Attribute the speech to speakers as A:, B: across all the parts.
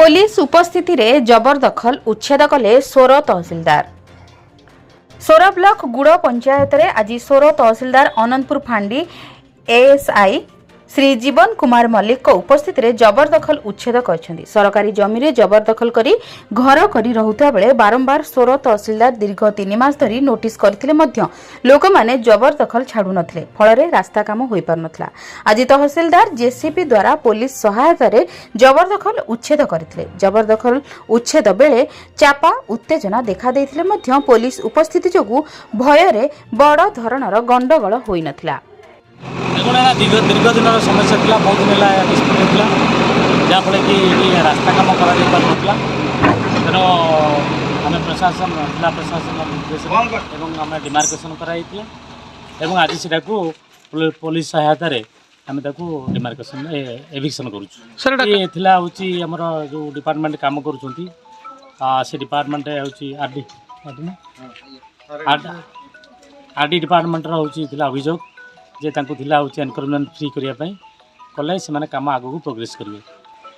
A: Police उपस्थिति रे जबरदखल उच्छेद कले सोर तहसिलदार। सोर ब्लॉक गुड़ पंचायत रे आज सोर तहसिलदार अनंतपुर फांडी एएसआई श्री जीवन कुमार मल्लिक को उपस्थित रे जबरदखल उच्छेद करछन्ती। सरकारी जमी रे जबरदखल करी घर करी रहुता बेले बारंबार सोर तहसिलदार दीर्घ 3 मास धरी नोटिस करथिले मध्य लोक माने जबरदखल छाडु नथिले, फल रे रास्ता काम होई पार नथला। आज तहसिलदार जेसीबी द्वारा पुलिस सहायता रे जबरदखल उच्छेद करथिले। जबरदखल उच्छेद बेले चापा उत्तेजना देखा देथिले मध्य पुलिस उपस्थिति जोगु भय रे बड़ धरणर गंडगोल होई नथला।
B: दीर्घ दिन समस्या थी बहुत दिन डिस्प्यूट होता जहाँफल कि रास्ता कम कर तेणु आम प्रशासन जिला प्रशासन निर्देशन आम डिमार्केसन कराई आज से पुलिस सहायता आम डिमार्केसन एविक्शन कर जो डिपार्टमेंट काम कर डिपार्टमेंट आरडी डिपार्टमेंट अभियोग जे एनकरेजमेंट फ्री करने कले से कम आगू प्रोग्रेस करेंगे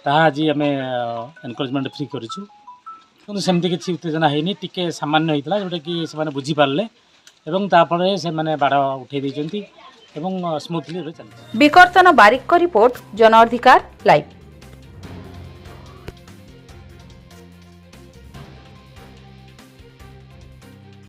B: ताहा आज आम एनकरेजमेंट फ्री करूँ सेमती किसी उत्तेजना है टी सामान्य होता जोटा कि से बुझीपारे से बाड़ उठे स्मूथली चलती।
A: विकर्तन बारिक रिपोर्ट जन अधिकार लाइव।